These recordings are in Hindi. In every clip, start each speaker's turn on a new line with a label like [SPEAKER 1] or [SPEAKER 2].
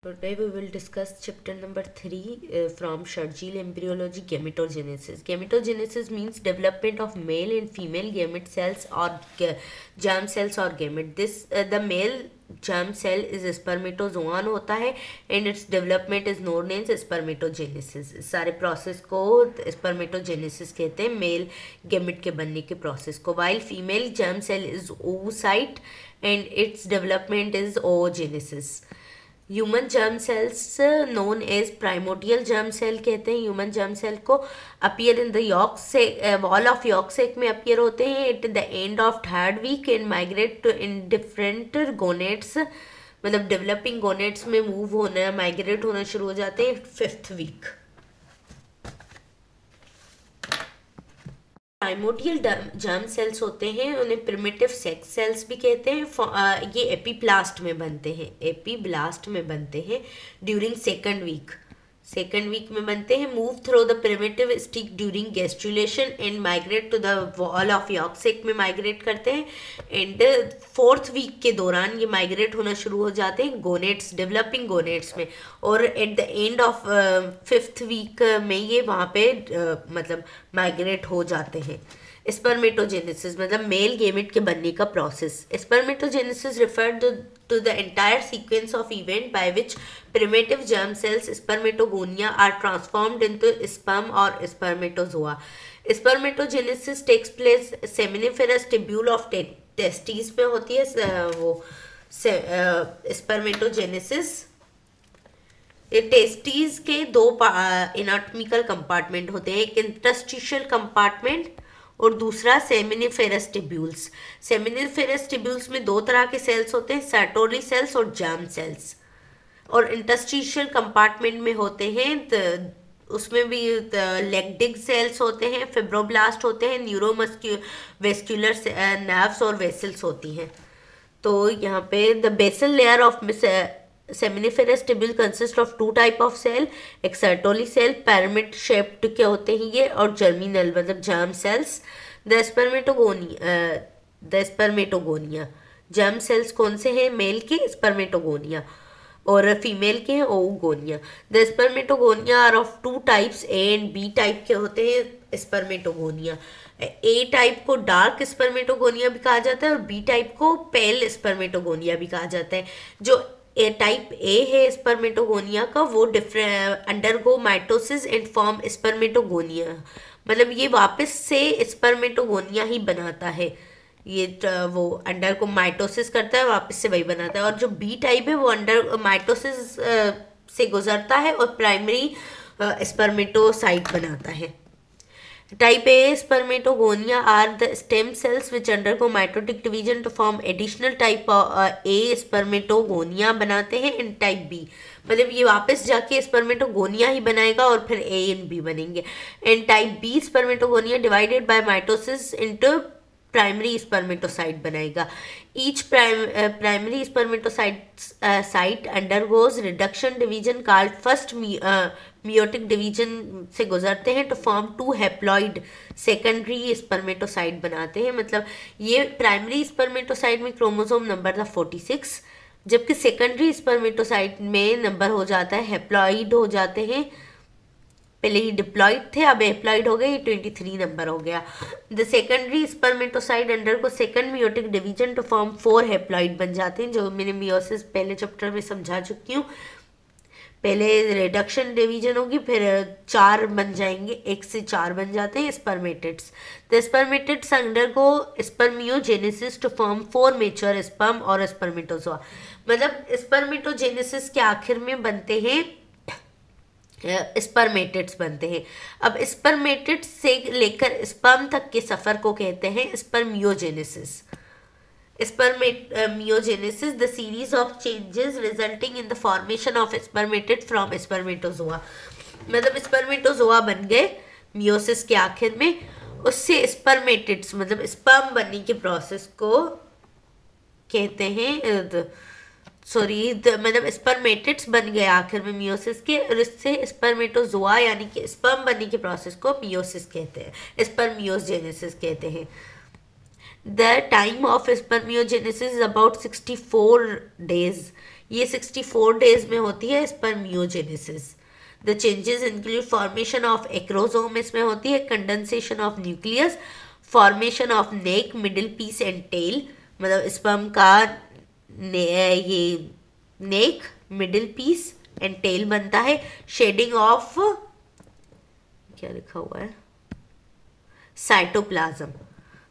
[SPEAKER 1] Today we will discuss chapter number 3 from Sharjeel embryology gametogenesis. Gametogenesis means development of male and female gamete cells or germ cells or gamete. The male germ cell is spermatozoan होता है and its development is known as spermatogenesis. इस सारे प्रोसेस को spermatogenesis कहते हैं, मेल गेमेट के बनने के प्रोसेस को. While female germ cell is oocyte and its development is oogenesis. Human germ cells known as primordial germ cell कहते हैं. ह्यूमन जर्म सेल को appear in the yolk sac wall of yolk sac में अपीयर होते हैं at the end of third week and migrate to in different gonads, मतलब डेवलपिंग गोनेट्स में मूव होना माइग्रेट होना शुरू हो जाते हैं fifth week. Primordial germ cells होते हैं, उन्हें प्रिमिटिव सेक्स सेल्स भी कहते हैं. ये एपीब्लास्ट में बनते हैं ड्यूरिंग सेकेंड वीक में बनते हैं. Move through the primitive streak during gastrulation and migrate to the wall of yolk sac में माइग्रेट करते हैं. एंड फोर्थ वीक के दौरान ये माइग्रेट होना शुरू हो जाते हैं गोनेट्स, डेवलपिंग गोनेट्स में. और at the end of fifth week में ये वहाँ पे मतलब माइग्रेट हो जाते हैं. स्पर्मेटोजेनेसिस मतलब मेल गेमेट के बनने का process. Spermatogenesis referred to the entire sequence of event by which primitive germ cells spermatogonia are transformed into sperm or spermatozoa. Spermatogenesis takes place seminiferous tubule of testes में होती है वो spermatogenesis. टेस्टीज के दो एनाटॉमिकल कंपार्टमेंट होते हैं, एक इंटरस्टिशियल कंपार्टमेंट और दूसरा सेमिनिफेरस टिब्यूल्स. सेमिनिफेरस टिब्यूल्स में दो तरह के सेल्स होते हैं, सर्टोरी सेल्स और जर्म सेल्स. और इंटरस्टिशियल कंपार्टमेंट में होते हैं उसमें भी लेग्डिक सेल्स होते हैं, फिब्रोब्लास्ट होते हैं, न्यूरोवेस्क्यूलर नर्व्स और वेसल्स होती हैं. तो यहाँ पे the basal layer of seminiferous tubule consist of two type of cell, एक सर्टोली सेल पैरामिड शेप्ड के होते हैं ये, और जर्मिनल मतलब germ cells. The spermatogonia germ cells कौन से हैं? मेल के स्पर्मेटोगोनिया और फीमेल के हैं oogonia. The spermatogonia are of two types, A and B type के होते हैं स्पर्मेटोगोनिया. ए टाइप को डार्क स्पर्मेटोगोनिया भी कहा जाता है और बी टाइप को पेल स्पर्मेटोगोनिया भी कहा जाता है. जो टाइप ए है स्पर्मेटोगोनिया का वो undergo mitosis and form spermatogonia, मतलब ये वापस से स्पर्मेटोगोनिया ही बनाता है. ये वो अंडर को माइटोसिस करता है, वापस से वही बनाता है. और जो बी टाइप है वो अंडर माइटोसिस से गुजरता है और प्राइमरी स्पर्मेटोसाइट बनाता है. Type A spermatogonia are the stem cells which undergo mitotic division to form additional type A spermatogonia बनाते हैं. इन टाइप B मतलब ये वापस जाके स्पर्मेटोगोनिया ही बनाएगा और फिर A एंड B बनेंगे. And type B spermatogonia divided by mitosis into primary spermatocyte बनाएगा. Each primary spermatocyte undergoes reduction division called first meiotic division से गुजरते हैं to form two haploid secondary spermatocyte बनाते हैं. मतलब ये प्राइमरी स्पर्मेटोसाइट में क्रोमोसोम नंबर था 46, जबकि सेकेंडरी स्पर्मेटोसाइट में नंबर हो जाता है हैप्लॉइड हो जाते हैं. पहले ही डिप्लॉइड थे, अब हैप्लॉइड हो गए, 23 नंबर हो गया. द सेकेंडरी स्पर्मेटोसाइट अंडर को second meiotic division to form 4 haploid बन जाते हैं, जो मैंने मियोसिस पहले चैप्टर में समझा चुकी हूँ. पहले रिडक्शन डिवीजन होगी, फिर 4 बन जाएंगे, 1 से 4 बन जाते हैं spermatids. The spermatids undergo spermiogenesis to form 4 mature sperm और स्पर्मेटोजोआ. मतलब स्पर्मेटोजेनेसिस के आखिर में बनते हैं स्पर्मेटिड्स बनते हैं. अब स्पर्मेटिड्स से लेकर स्पर्म तक के सफर को कहते हैं spermiogenesis. Spermiogenesis, the series of changes resulting in the formation of spermatid from spermatozoa. मतलब स्पर्मेटोजोआ बन गए मियोसिस के आखिर में, उससे स्पर्मेटिड्स मतलब स्पर्म बनने के प्रोसेस को कहते हैं मतलब स्पर्मेटिड्स बन गए आखिर में मियोसिस के, और इससे स्पर्मेटोजोआ यानी कि स्पर्म बनने के प्रोसेस को मियोसिस कहते हैं, स्पर्मियोजेनेसिस कहते हैं. The time of spermiogenesis is about 64 days. ये 64 डेज में होती है spermiogenesis. The changes include formation of acrosome, इसमें होती है condensation of nucleus, formation of neck, middle piece and tail, मतलब स्पर्म का ये neck, middle piece and tail बनता है। शेडिंग ऑफ, क्या लिखा हुआ है, साइटोप्लाज्म,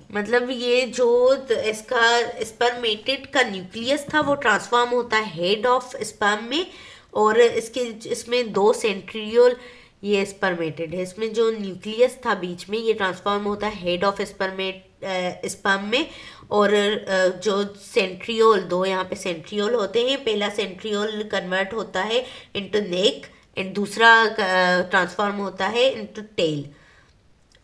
[SPEAKER 1] मतलब ये जो इसका स्पर्मेटेड का न्यूक्लियस था वो ट्रांसफॉर्म होता है हेड ऑफ स्पर्म में, और इसमें 2 सेंट्रियोल, ये स्पर्मेटेड है, इसमें जो न्यूक्लियस था बीच में ये ट्रांसफॉर्म होता है हेड ऑफ स्पर्म में, और जो सेंट्रियोल, 2 यहाँ पे सेंट्रियोल होते हैं, पहला सेंट्रियोल कन्वर्ट होता है इनटू नेक एंड दूसरा ट्रांसफॉर्म होता है इनटू टेल,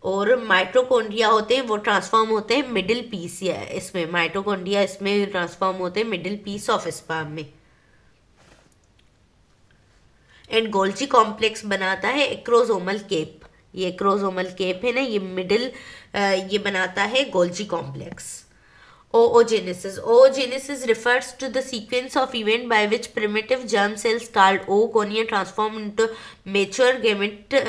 [SPEAKER 1] और माइटोकॉन्ड्रिया होते हैं वो ट्रांसफॉर्म होते हैं मिडिल पीस, या इसमें माइटोकॉन्ड्रिया इसमें ट्रांसफॉर्म होते हैं मिडिल पीस ऑफ स्पर्म में। एंड गोल्जी कॉम्प्लेक्स बनाता है एक्रोसोमल केप, ये एक्रोसोमल केप है ना, ये मिडिल ये बनाता है Golgi complex. Oogenesis. Oogenesis refers to the sequence of events by which primitive germ cells called oogonia transform into mature gamete,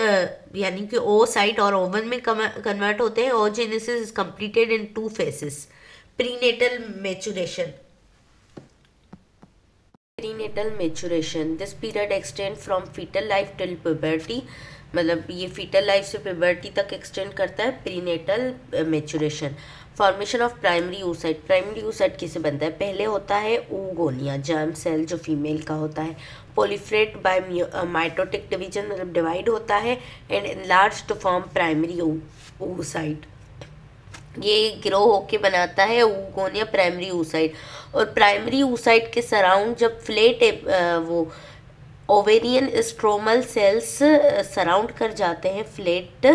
[SPEAKER 1] यानी कि oocyte और ओवन में कन्वर्ट होते हैं। Oogenesis is completed in 2 phases. Prenatal maturation. Prenatal maturation. This period extends from fetal life till puberty. मतलब ये फीटल लाइफ से प्यूबर्टी तक एक्सटेंड करता है prenatal maturation. Formation of primary oocyte, primary oocyte किसे बनता है, पहले होता है oogonia, जर्म सेल जो फीमेल का होता है, पोलिफ्रेट बाय माइटोटिक डिवीजन, मतलब डिवाइड होता है, and enlarge to form primary oocyte, ये ग्रो होके बनाता है oogonia प्राइमरी oocyte। और प्राइमरी oocyte के सराउंड जब फ्लेट वो ओवेरियन स्ट्रोमल सेल्स सराउंड कर जाते हैं फ्लेट,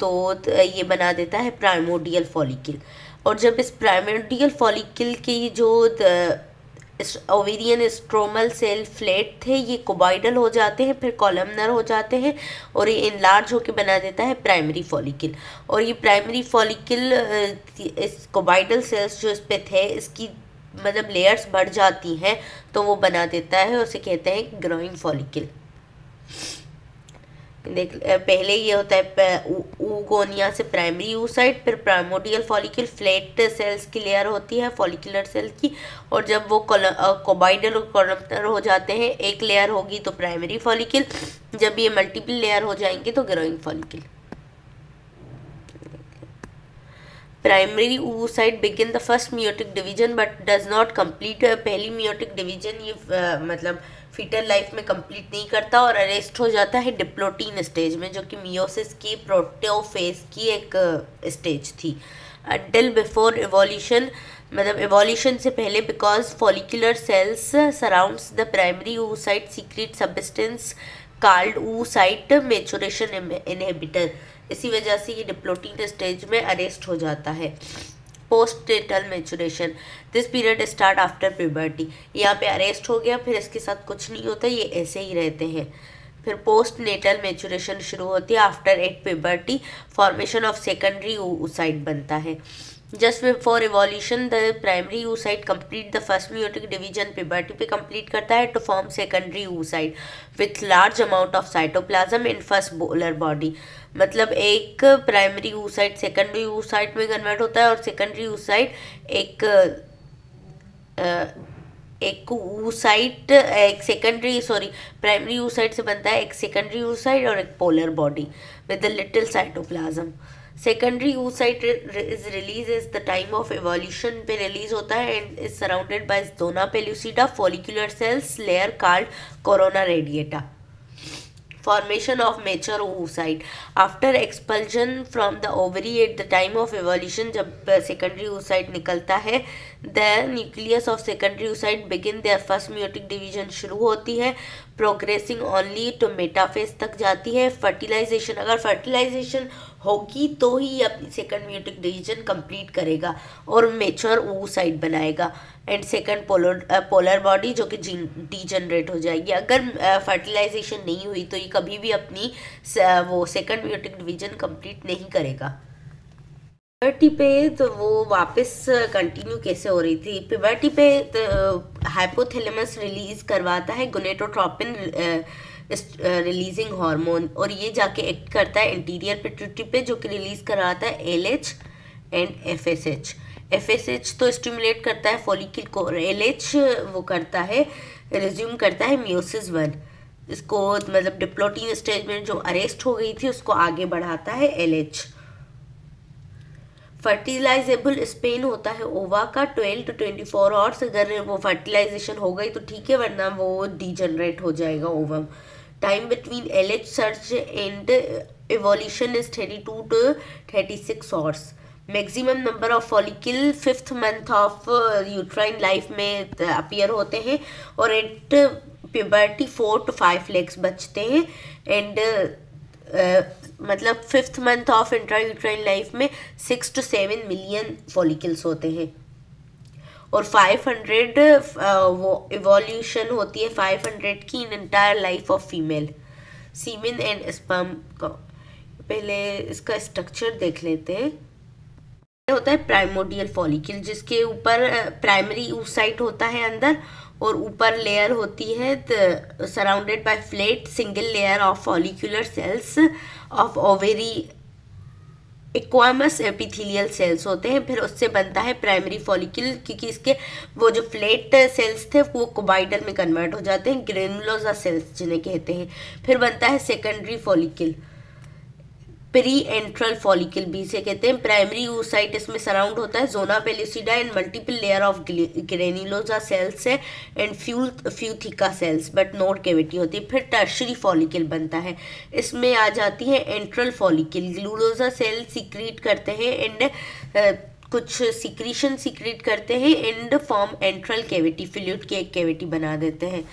[SPEAKER 1] तो ये बना देता है प्राइमोडियल फॉलिकल। और जब इस प्राइमोडियल फॉलिकल की जो ओवेरियन स्ट्रोमल सेल फ्लेट थे ये कोबाइडल हो जाते हैं, फिर कॉलमनर हो जाते हैं, और ये इनलार्ज होके बना देता है प्राइमरी फॉलिकल। और ये प्राइमरी फॉलिकल इस कोबाइडल सेल्स जो इस पे थे इसकी मतलब लेयर्स बढ़ जाती हैं तो वो बना देता है, उसे कहते हैं ग्रोइंग फॉलिकल। देख पहले ये होता है oogonia से प्राइमरी oocyte, फिर प्राइमोडियल फॉलिकल, फ्लैट सेल्स की लेयर होती है फॉलिकुलर सेल की, और जब वो कोबाइडल और कॉलमनर हो जाते हैं, एक लेयर होगी तो प्राइमरी फॉलिकल, जब ये मल्टीपल लेयर हो जाएंगे तो growing follicle. Primary oocyte begin the first meiotic division but does not complete, पहली मियोटिक डिवीजन ये मतलब फीटल लाइफ में कंप्लीट नहीं करता और अरेस्ट हो जाता है डिप्लोटीन स्टेज में, जो कि मियोसिस की प्रोटेओफेज की एक स्टेज थी। अंटिल बिफोर एवोल्यूशन, मतलब एवोल्यूशन से पहले, because follicular cells surrounds the primary oocyte secrete substance called oocyte maturation inhibitor, इसी वजह से ये डिप्लोटीन स्टेज में अरेस्ट हो जाता है। Postnatal maturation, this period start after puberty, यहाँ पे अरेस्ट हो गया फिर इसके साथ कुछ नहीं होता, ये ऐसे ही रहते हैं। फिर पोस्टनेटल मैचुरेशन शुरू होती है after 8 puberty, formation of secondary oocyte बनता है। Just before evolution the primary oocyte complete the first meiotic division, puberty पे कंप्लीट करता है to form secondary oocyte with large amount of cytoplasm in first polar body, मतलब एक प्राइमरी oocyte सेकेंडरी oocyte में कन्वर्ट होता है, और सेकेंडरी oocyte एक oocyte एक सेकेंडरी प्राइमरी oocyte से बनता है एक सेकेंडरी oocyte और एक polar body with the little cytoplasm. Secondary oocyte is release is the time of evolution पे रिलीज होता है and is surrounded by zona pellucida follicular cells layer called corona radiata. Formation of mature oocyte after expulsion from the ovary at the time of evolution, जब secondary oocyte निकलता है, the nucleus of secondary oocyte begin their first meiotic division शुरू होती है, progressing only to metaphase तक जाती है। fertilization, अगर fertilization होगी तो ही अपनी सेकंड म्यूटिक डिवीजन कंप्लीट करेगा और मेच्योर oocyte बनाएगा, एंड सेकंड पोलर बॉडी जो कि डीजनरेट हो जाएगी। अगर फर्टिलाइजेशन नहीं हुई तो ये कभी भी अपनी वो सेकंड म्यूटिक डिवीजन कंप्लीट नहीं करेगा। प्यूबर्टी पे तो वो वापस कंटिन्यू कैसे हो रही थी, प्यूबर्टी पे हाइपोथैलेमस रिलीज करवाता है गोनेटोट्रोपिन रिलीजिंग हार्मोन, और ये जाके एक्ट करता है इंटीरियर पिट्यूटरी पे, जो कि रिलीज करवाता है एलएच एंड एफएसएच। एफएसएच तो स्टिमुलेट करता है फॉलिकल को, और एलएच वो करता है, रिज्यूम करता है मियोसिस 1, इसको मतलब डिप्लोटीन स्टेज में जो अरेस्ट हो गई थी उसको आगे बढ़ाता है एलएच। फर्टिलाइजेबल स्पेन होता है ओवा का 12 to 24 आवर्स, अगर वो फर्टिलाइजेशन हो गई तो ठीक है, वरना वो डीजनरेट हो जाएगा ovum. Time between LH search and evolution is 32 to 36 hours. Maximum number of follicle 5th month of uterine life में अपीयर होते हैं, और एट प्यूबर्टी 4 to 5 लेग्स बचते हैं, एंड मतलब 5th month of intra uterine life में 6 to 7 मिलियन फॉलिकल्स होते हैं, और 500 वो इवोल्यूशन होती है 500 की in entire life of female. Semen and sperm का पहले इसका स्ट्रक्चर देख लेते हैं। होता है प्राइमोडियल फॉलिकल, जिसके ऊपर प्राइमरी oocyte होता है अंदर, और ऊपर लेयर होती है surrounded by flat single layer of follicular cells of ovary squamous epithelial cells होते हैं। फिर उससे बनता है प्राइमरी फॉलिकल, क्योंकि इसके वो जो फ्लैट सेल्स थे वो कोबाइडल में कन्वर्ट हो जाते हैं, ग्रेनुलोसा सेल्स जिन्हें कहते हैं। फिर बनता है secondary follicle, pre enteral follicle भी से कहते हैं। प्राइमरी oocyte इसमें सराउंड होता है zona pellucida and multiple layer of granulosa cells है, and few theca cells but not cavity होती है। फिर टर्शरी फॉलिकल बनता है, इसमें आ जाती है एंट्रल फॉलिकल, ग्लूलोसा सेल सीक्रेट करते हैं एंड कुछ सीक्रीशन सीक्रेट करते हैं and form enteral cavity, fluid की एक कैविटी बना देते हैं।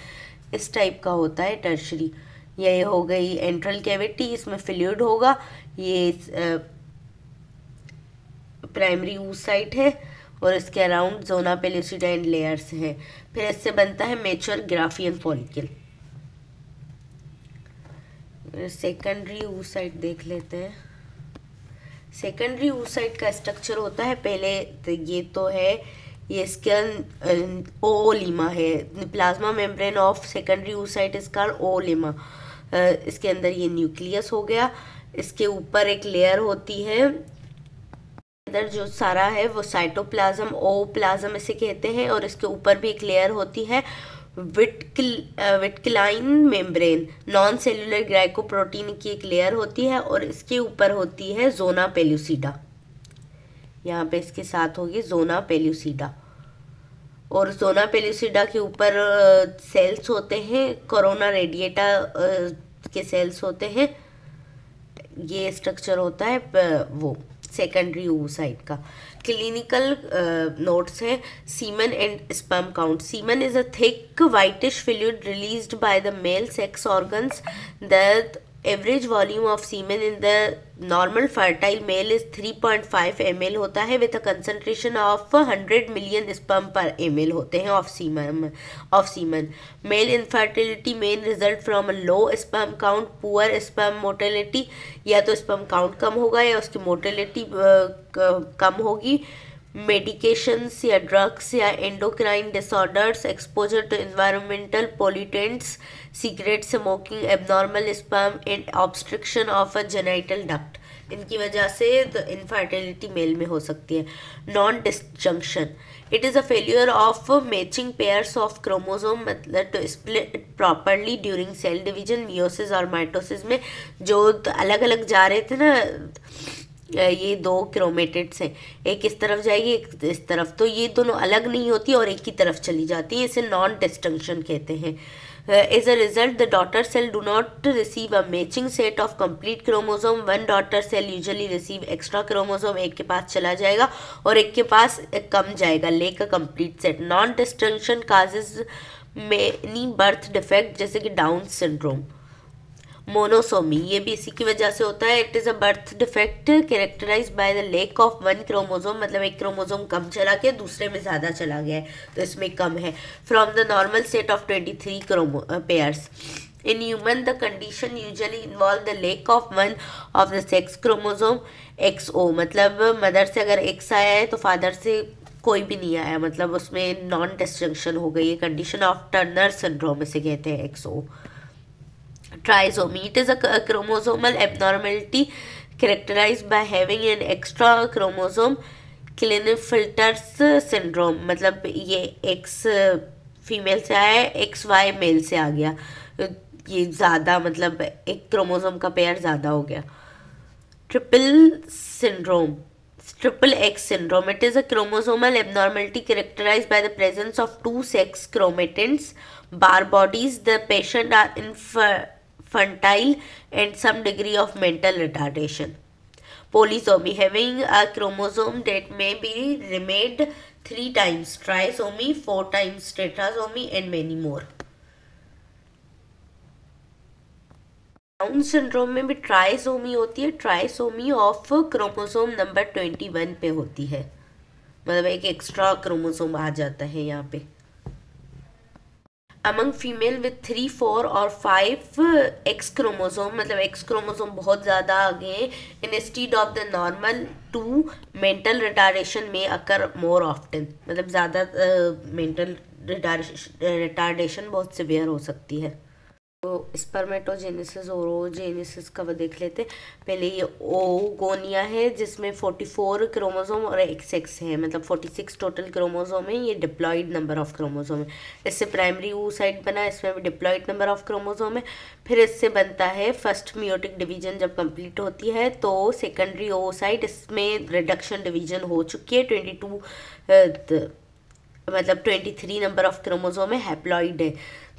[SPEAKER 1] इस टाइप का होता है टर्शरी। ये हो गई एंट्रल कैविटी, इसमें फ्लूइड होगा, ये प्राइमरी oocyte है, और इसके around zona pellucida and layers हैं। फिर इससे बनता है mature Graafian follicle. Secondary oocyte देख लेते हैं। सेकेंडरी oocyte का स्ट्रक्चर होता है, पहले तो ये तो है, ये इसके ओलिमा है, plasma membrane of secondary oocyte is called oolemma. इसके अंदर ये न्यूक्लियस हो गया, इसके ऊपर एक लेयर होती है, अंदर जो सारा है वो साइटोप्लाज्म, ओप्लाज्म इसे कहते हैं, और इसके ऊपर भी एक लेयर होती है विट्किलाइन मेम्ब्रेन, नॉन सेलुलर ग्लाइकोप्रोटीन की एक लेयर होती है, और इसके ऊपर होती है जोना पेलुसिडा, यहाँ पे इसके साथ होगी जोना पेलुसिडा, और जोना पेलुसिडा के ऊपर सेल्स होते हैं, कोरोना रेडिएटा के सेल्स होते हैं। ये स्ट्रक्चर होता है वो सेकेंडरी oocyte का। क्लिनिकल नोट्स है, semen and sperm count. Semen is a thick whitish fluid released by the male sex organs. The average volume of semen in the normal fertile male is 3.5 ml होता है, with a concentration of 100 million sperm per ml होते हैं of semen. Male infertility main result from a low sperm count, poor sperm motility, या तो स्पर्म काउंट कम होगा या उसकी मोटिलिटी कम होगी। मेडिकेशंस या ड्रग्स या endocrine disorders, exposure to environmental pollutants, cigarette smoking, abnormal sperm and obstruction of a genital duct, इनकी वजह से इनफर्टिलिटी मेल में हो सकती है। Non disjunction, it is a failure of matching pairs of chromosome, मतलब to split properly during cell division, meiosis और माइटोसिस में जो अलग अलग जा रहे थे ना, ये दो क्रोमेटिड्स हैं, एक इस तरफ जाएगी एक इस तरफ, तो ये दोनों अलग नहीं होती और एक ही तरफ चली जाती है, इसे नॉन डिस्टिंक्शन कहते हैं। As a result the daughter cell do not receive a matching set of complete chromosome, one daughter cell usually receive extra chromosome, एक के पास चला जाएगा और एक के पास कम जाएगा, lake a complete set. Non distinction causes many birth defect, जैसे कि डाउन सिंड्रोम। मोनोसोमी, ये भी इसी की वजह से होता है। It is a birth defect characterise by the lack of one chromosome, मतलब एक क्रोमोसोम कम चला गया दूसरे में ज़्यादा चला गया है तो इसमें कम है, from the normal set of 23 pairs. In human, the condition usually involve the lack of one of the sex chromosome XO, मतलब मदर से अगर X आया है तो फादर से कोई भी नहीं आया, मतलब उसमें नॉन डिस्जंक्शन हो गई है। कंडीशन ऑफ टर्नर सिंड्रोम इसे कहते हैं, XO। Trisomy, it is a chromosomal abnormality characterized by having an extra chromosome, Klinefelter's syndrome, मतलब ये X फीमेल से आया है, XY मेल से आ गया, ये ज़्यादा मतलब एक क्रोमोसोम का पेयर ज़्यादा हो गया। Triple syndrome, triple X syndrome, it is a chromosomal abnormality characterized by the presence of two sex chromatins, bar bodies. The patient are infantile and some degree of mental retardation. Polysomy, having a chromosome that may be remade 3 times, trisomy 4 times, tetrasomy and many more. Down syndrome में भी ट्राइसोमी होती है, ट्राइसोमी ऑफ क्रोमोसोम नंबर 21 पे होती है, मतलब एक एक्स्ट्रा क्रोमोसोम आ जाता है यहाँ पे। अमंग फीमेल विथ 3, 4 और 5 एक्स क्रोमोसोम, मतलब एक्स क्रोमोसोम बहुत ज़्यादा आ गए, instead of the normal 2 mental retardation में अकर मोर ऑफ्टन, मतलब ज़्यादा मेंटल रिटार्डेशन बहुत सिवियर हो सकती है। तो स्पर्मेटोजेनेसिस और ओजेनेसिस का वो देख लेते। पहले ये ओगोनिया है जिसमें 44 क्रोमोसोम और एक सेक्स है, मतलब 46 टोटल क्रोमोसोम है। ये डिप्लॉइड नंबर ऑफ क्रोमोसोम है। इससे प्राइमरी oocyte बना, इसमें भी डिप्लॉइड नंबर ऑफ क्रोमोसोम है। फिर इससे बनता है फर्स्ट मियोटिक डिवीजन, जब कंप्लीट होती है तो सेकेंडरी oocyte, इसमें रिडक्शन डिवीजन हो चुकी है। 22 मतलब 23 नंबर ऑफ क्रोमोसोम है, हैप्लॉइड है।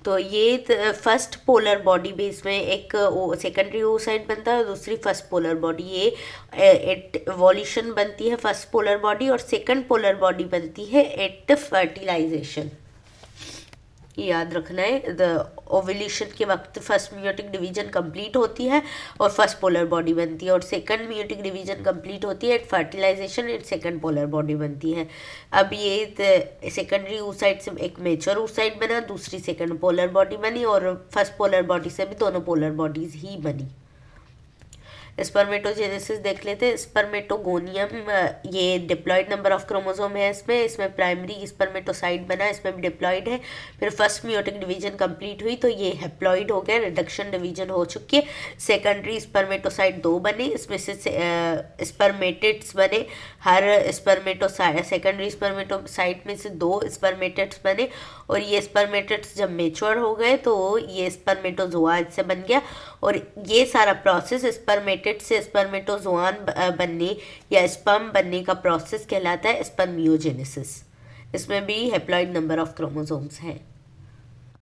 [SPEAKER 1] तो ये फर्स्ट पोलर बॉडी बेस में एक सेकेंडरी oocyte बनता है और दूसरी फर्स्ट पोलर बॉडी। ये एवोल्यूशन बनती है फर्स्ट पोलर बॉडी, और सेकंड पोलर बॉडी बनती है एट फर्टिलाइजेशन। याद रखना है, द ओवल्यूशन के वक्त फर्स्ट मियोटिक डिवीजन कंप्लीट होती है और फर्स्ट पोलर बॉडी बनती है, और सेकंड मियोटिक डिवीजन कंप्लीट होती है at fertilisation at second polar body बनती है। अब ये सेकेंडरी oocyte से एक मेच्योर oocyte बना, दूसरी सेकंड पोलर बॉडी बनी, और फर्स्ट पोलर बॉडी से भी दोनों पोलर बॉडीज ही बनी। स्पर्मेटोजेनेसिस देख लेते हैं। स्पर्मेटोगोनियम, ये डिप्लॉइड नंबर ऑफ क्रोमोसोम है इसमें प्राइमरी स्पर्मेटोसाइट बना, इसमें भी डिप्लॉइड है। फिर फर्स्ट मियोटिक डिवीजन कंप्लीट हुई तो ये हैप्लॉइड हो गया, रिडक्शन डिवीजन हो चुकी है। सेकेंडरी स्पर्मेटोसाइट 2 बने, इसमें से स्पर्मेटिड्स बने। हर सेकेंडरी स्पर्मेटोसाइट में से 2 स्पर्मेटिड्स बने, और ये स्पर्मेटिड्स जब मेच्योर हो गए तो ये स्पर्मेटोजोआ से बन गया। और ये सारा प्रोसेस स्पर्मेटिड से स्पर्मेटोजोआन बनने या स्पर्म बनने का प्रोसेस कहलाता है स्पर्मियोजेनेसिस। इसमें भी हैप्लॉइड नंबर ऑफ क्रोमोसोम्स हैं।